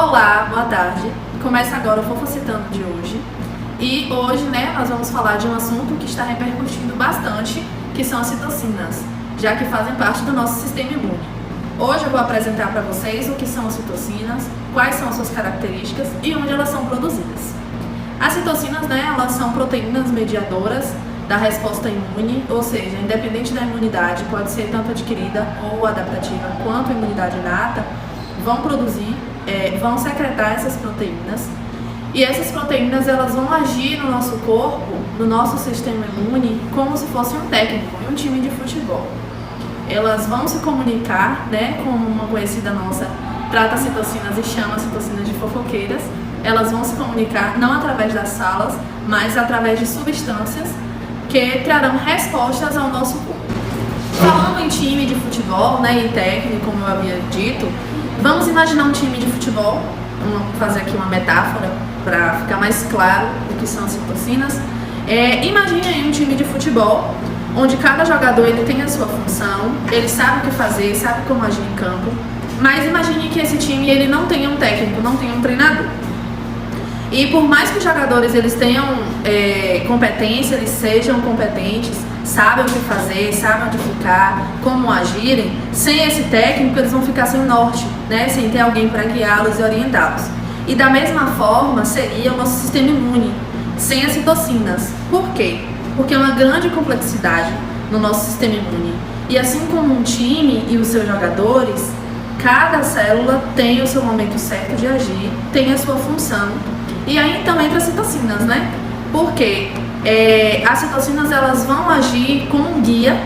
Olá, boa tarde. Começa agora o Fofocitando de hoje. E hoje, nós vamos falar de um assunto que está repercutindo bastante, que são as citocinas, já que fazem parte do nosso sistema imune. Hoje eu vou apresentar para vocês o que são as citocinas, quais são as suas características e onde elas são produzidas. As citocinas, elas são proteínas mediadoras da resposta imune, ou seja, independente da imunidade, pode ser tanto adquirida ou adaptativa, quanto a imunidade inata, vão secretar essas proteínas. E essas proteínas elas vão agir no nosso corpo, no nosso sistema imune, como se fosse um técnico em um time de futebol. Elas vão se comunicar, como uma conhecida nossa trata citocinas e chama citocinas de fofoqueiras. Elas vão se comunicar não através das salas, mas através de substâncias que trarão respostas ao nosso corpo. Falando em time de futebol, e técnico, como eu havia dito, vamos imaginar um time de futebol. Vamos fazer aqui uma metáfora para ficar mais claro o que são as citocinas. Imagine aí um time de futebol, onde cada jogador ele tem a sua função, ele sabe o que fazer, sabe como agir em campo, mas imagine que esse time ele não tenha um técnico, não tenha um treinador. E por mais que os jogadores eles tenham competência, eles sejam competentes, sabem o que fazer, sabem onde ficar, como agirem, sem esse técnico eles vão ficar sem norte, sem ter alguém para guiá-los e orientá-los. E da mesma forma seria o nosso sistema imune, sem as citocinas. Por quê? Porque é uma grande complexidade no nosso sistema imune. E assim como um time e os seus jogadores, cada célula tem o seu momento certo de agir, tem a sua função. E aí então entra as citocinas, Porque as citocinas elas vão agir como um guia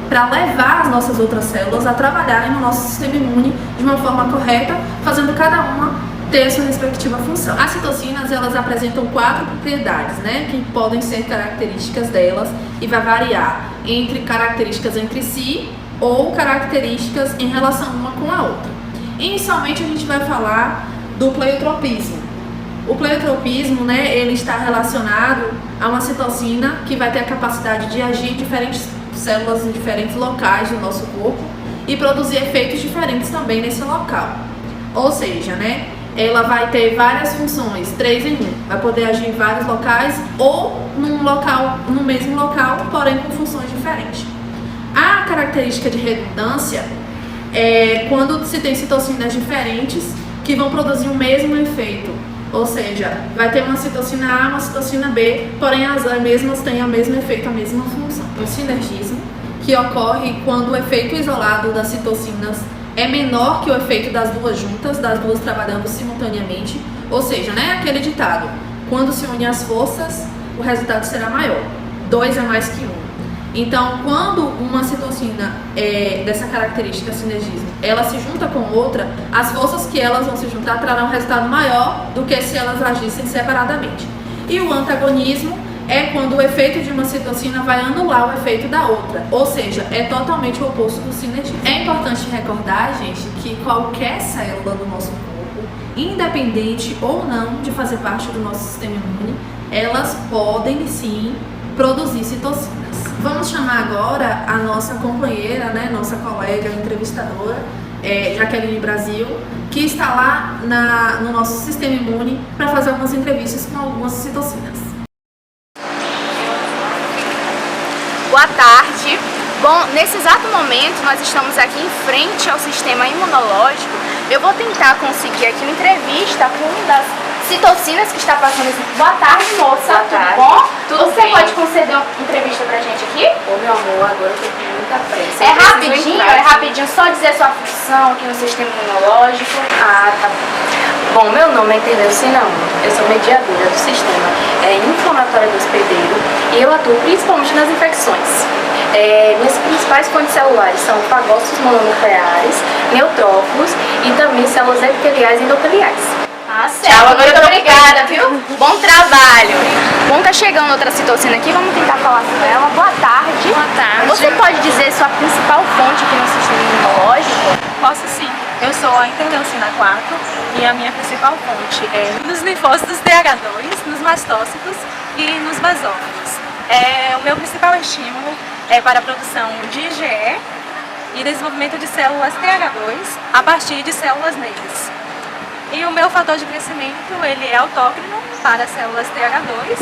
para levar as nossas outras células a trabalharem no nosso sistema imune de uma forma correta, fazendo cada uma ter a sua respectiva função. As citocinas elas apresentam 4 propriedades, que podem ser características delas e vai variar entre características entre si ou características em relação uma com a outra. Inicialmente a gente vai falar do pleiotropismo. O pleiotropismo, ele está relacionado a uma citocina que vai ter a capacidade de agir em diferentes células em diferentes locais do nosso corpo e produzir efeitos diferentes também nesse local. Ou seja, ela vai ter várias funções, 3 em 1. Vai poder agir em vários locais ou no mesmo local, porém com funções diferentes. A característica de redundância é quando se tem citocinas diferentes que vão produzir o mesmo efeito. Ou seja, vai ter uma citocina A, uma citocina B, porém as mesmas têm o mesmo efeito, a mesma função. O sinergismo, que ocorre quando o efeito isolado das citocinas é menor que o efeito das duas juntas, das duas trabalhando simultaneamente. Ou seja, aquele ditado, quando se unem as forças, o resultado será maior. 2 é mais que 1. Então, quando uma citocina dessa característica sinergismo, ela se junta com outra, as forças que elas vão se juntar trarão um resultado maior do que se elas agissem separadamente. E o antagonismo é quando o efeito de uma citocina vai anular o efeito da outra, ou seja, é totalmente o oposto do sinergismo. É importante recordar, gente, que qualquer célula do nosso corpo, independente ou não de fazer parte do nosso sistema imune, elas podem sim produzir citocinas. Vamos chamar agora a nossa companheira, nossa colega entrevistadora, Jaqueline Brasil, que está lá no nosso sistema imune para fazer algumas entrevistas com algumas citocinas. Boa tarde. Bom, nesse exato momento nós estamos aqui em frente ao sistema imunológico. Eu vou tentar conseguir aqui uma entrevista com uma das citocinas que está passando. Boa tarde, moça. Boa tarde. Tudo bom? Tudo Você bem. pode conceder uma entrevista pra gente aqui? Ô meu amor, agora eu tô com muita pressa. É Eu preciso rapidinho, entrar é aqui. rapidinho, só dizer sua função aqui no sistema imunológico. Ah, tá bom. Bom, meu nome é Interleucina 1. Eu sou mediadora do sistema inflamatório do hospedeiro e eu atuo principalmente nas infecções. Minhas principais fontes celulares são fagócitos mononucleares, neutrófilos e também células epiteliais e endoteliais. Ah, certo. Tchau, agora Muito eu tô obrigada, viu? Bom trabalho. Bom, tá chegando outra citocina aqui, vamos tentar falar com ela. Boa tarde. Boa tarde. Você pode dizer sua principal fonte aqui no sistema imunológico? Posso sim. Eu sou a interleucina 4 e a minha principal fonte é nos linfócitos TH2, nos mastócitos e nos basófilos. O meu principal estímulo é para a produção de IgE e desenvolvimento de células TH2 a partir de células negras. E o meu fator de crescimento, ele é autócrino para as células TH2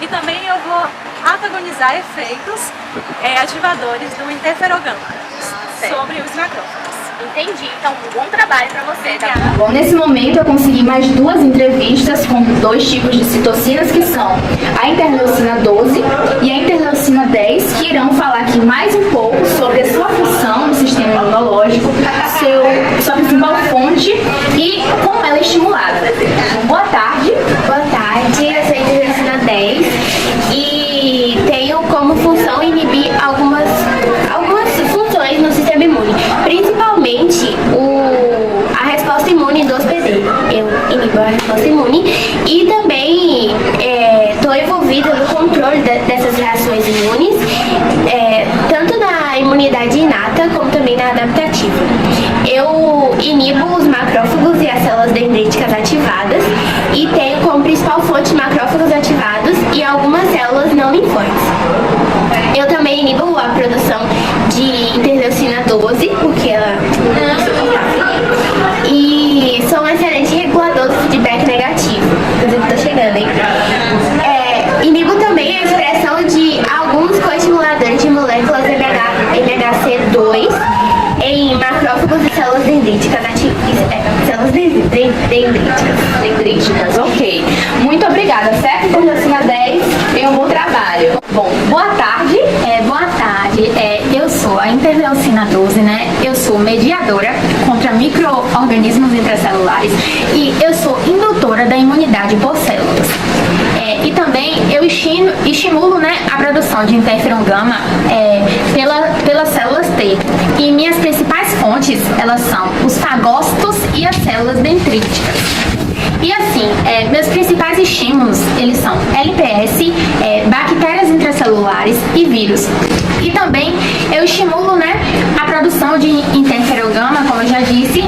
e também eu vou antagonizar efeitos ativadores do interferogama sobre os macrófagos. Entendi, então bom trabalho pra você, tá bom? Bom, nesse momento eu consegui mais 2 entrevistas com 2 tipos de citocinas, que são a interleucina 12 e a interleucina 10, que irão falar aqui mais um pouco sobre a sua função no sistema imunológico, sua principal fonte e como ela é estimulada. Boa tarde. Boa tarde, eu sou a interleucina 10 e tenho como função inibir algumas funções no sistema imune, principalmente a resposta imune do hospedeiro. Eu inibo a resposta imune e também estou envolvida no controle dessas reações imunes, tanto na imunidade inata como também na adaptativa. Eu inibo os macrófagos e as células dendríticas ativadas e tenho como principal fonte macrófagos ativados e algumas células não linfóides. Eu também inibo a produção de interleucina 12, porque ela e sou um excelente regulador do feedback negativo. Inclusive, tô chegando, hein? Inibo também a expressão de alguns coestimuladores de moléculas MHC2 em macrófagos e células dendríticas células dendríticas, ok. Muito obrigada, certo? Interleucina 10, tenha um bom trabalho. Bom, boa tarde. Boa tarde, eu sou a interleucina 12, né? Eu sou mediadora contra micro-organismos intracelulares e eu sou indutora da imunidade por células. E também eu estimulo, né, a produção de interferon gama pelas células T. E minhas principais fontes, elas são os fagócitos e as células dendríticas. E assim, meus principais estímulos, eles são LPS, bactérias intracelulares e vírus. E também eu estimulo, né, a produção de interferogama, como eu já disse,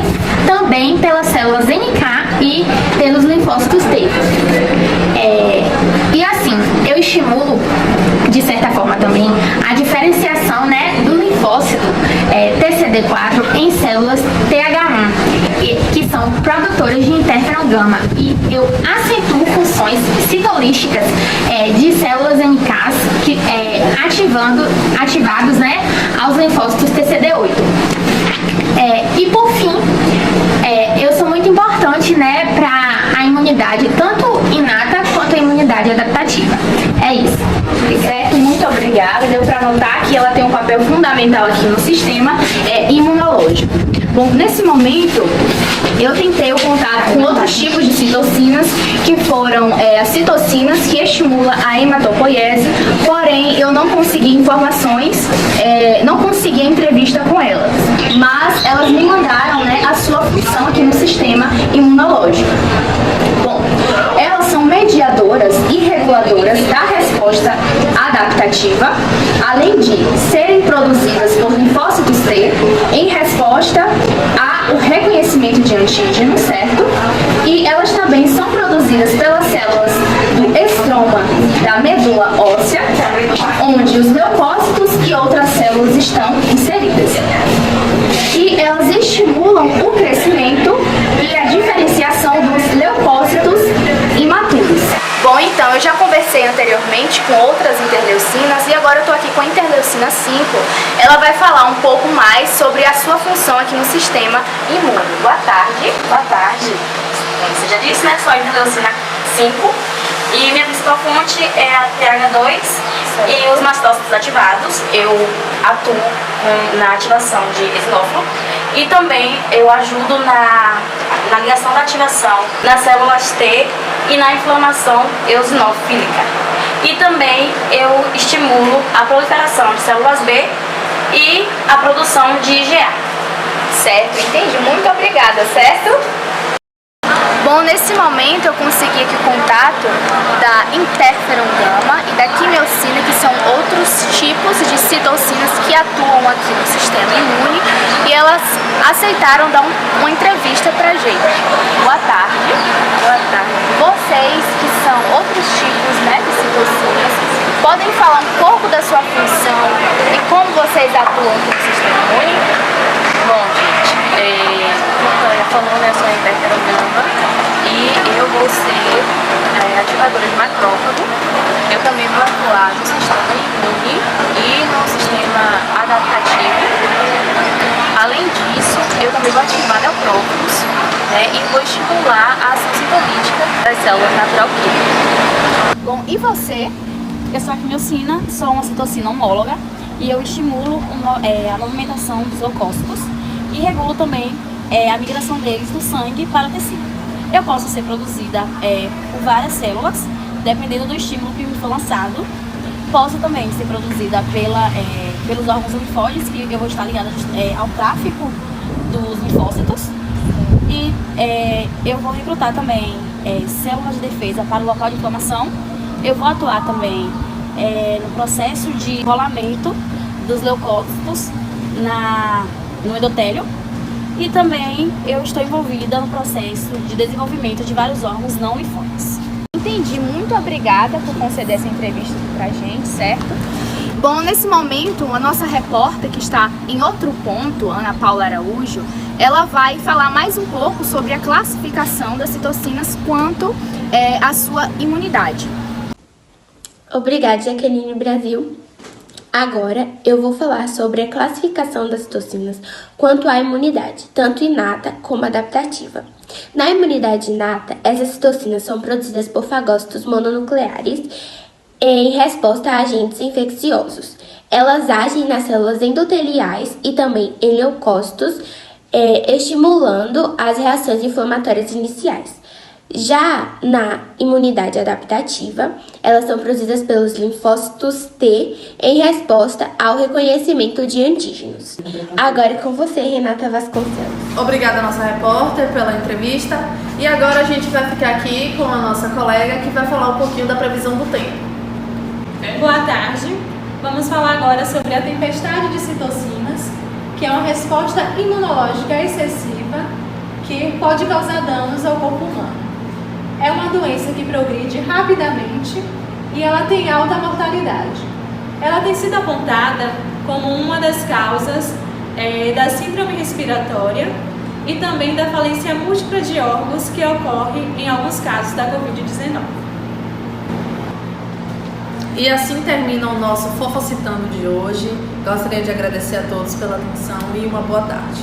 também pelas células NK e pelos linfócitos T. E assim, eu estimulo, de certa forma também, a diferenciação, né, do linfócito TCD4 em células TH1, que são produtoras de interferon gama. E eu acentuo funções citolísticas de células NKs ativados, né, aos linfócitos TCD8. E por fim, eu sou muito importante, né, para a imunidade tanto inata quanto a imunidade adaptativa. É isso. Certo, muito obrigada. Deu para notar que ela tem um papel fundamental aqui no sistema imunológico. Bom, nesse momento eu tentei o contato com outros tipos de citocinas, que foram as citocinas que estimulam a hematopoiese, porém eu não consegui informações, não consegui a entrevista com elas, mas elas me mandaram, né, a sua função aqui no sistema imunológico. Bom, elas são mediadoras e reguladoras da resposta adaptativa, além de serem produzidas por linfócitos T em resposta ao reconhecimento de antígeno, certo? E elas também são produzidas pelas células do estroma da medula óssea, onde os leucócitos e outras células estão inseridas. E elas estimulam o crescimento e a diferenciação dos leucócitos imaturos. Bom, então, eu já conversei anteriormente com outras interleucinas e agora eu tô aqui com a interleucina 5. Ela vai falar um pouco mais sobre a sua função aqui no sistema imune. Boa tarde. Boa tarde. Você já disse, né? Sou a interleucina 5 e minha principal fonte é a TH2 e os mastócitos ativados. Eu atuo na ativação de eosinófilo e também eu ajudo na ligação da ativação nas células T e na inflamação eosinofílica. E também eu estimulo a proliferação de células B e a produção de IgA. Certo, entendi. Muito obrigada, certo? Bom, nesse momento eu consegui aqui o contato da interferon gama e da quimiocina, que são outros tipos de citocinas que atuam aqui no sistema imune, e elas aceitaram dar uma entrevista pra gente. Boa tarde. Boa tarde. Vocês, que são outros tipos, né, de citocinas, podem falar um pouco da sua função e como vocês atuam aqui no sistema imune? Bom, gente, como eu ia falando, eu sou a interferogama e eu vou ser ativadora de macrófago. Eu também vou atuar no sistema imune e no sistema adaptativo. Além disso, eu também vou ativar neutrófilos, né, e vou estimular a ação citolítica das células natural-químicas. Bom, e você? Eu sou a quimiocina, sou uma citocina homóloga e eu estimulo a movimentação dos leucócitos e regulo também a migração deles do sangue para o tecido. Eu posso ser produzida por várias células, dependendo do estímulo que me for lançado. Posso também ser produzida pelos órgãos linfóides, que eu vou estar ligada ao tráfico dos linfócitos. E eu vou recrutar também células de defesa para o local de inflamação. Eu vou atuar também no processo de rolamento dos leucócitos no endotélio. E também eu estou envolvida no processo de desenvolvimento de vários órgãos não linfóides. Entendi, muito obrigada por conceder essa entrevista pra gente, certo? Bom, nesse momento, a nossa repórter, que está em outro ponto, Ana Paula Araújo, ela vai falar mais um pouco sobre a classificação das citocinas quanto à sua imunidade. Obrigada, Jaqueline Brasil. Agora eu vou falar sobre a classificação das citocinas quanto à imunidade, tanto inata como adaptativa. Na imunidade inata, essas citocinas são produzidas por fagócitos mononucleares em resposta a agentes infecciosos. Elas agem nas células endoteliais e também em leucócitos, estimulando as reações inflamatórias iniciais. Já na imunidade adaptativa, elas são produzidas pelos linfócitos T em resposta ao reconhecimento de antígenos. Agora é com você, Renata Vasconcelos. Obrigada, nossa repórter, pela entrevista. E agora a gente vai ficar aqui com a nossa colega que vai falar um pouquinho da previsão do tempo. Boa tarde. Vamos falar agora sobre a tempestade de citocinas, que é uma resposta imunológica excessiva que pode causar danos ao corpo humano. É uma doença que progride rapidamente e ela tem alta mortalidade. Ela tem sido apontada como uma das causas da síndrome respiratória e também da falência múltipla de órgãos que ocorre em alguns casos da Covid-19. E assim termina o nosso Fofocitando de hoje. Gostaria de agradecer a todos pela atenção e uma boa tarde.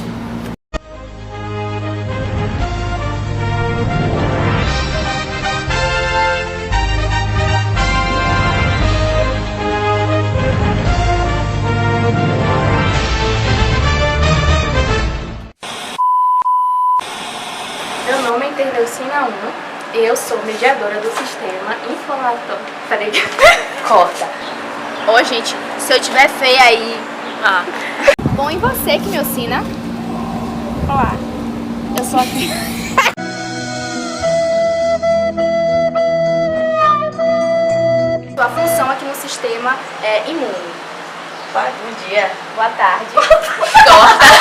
Meu nome é interleucina 1 e eu sou mediadora do sistema inflamatório. Peraí, corta. Ô, gente, se eu tiver feia aí... Bom, e você, quimiocina? Olá, eu sou aqui. Sua função aqui no sistema imune. Bom dia. Boa tarde. Corta.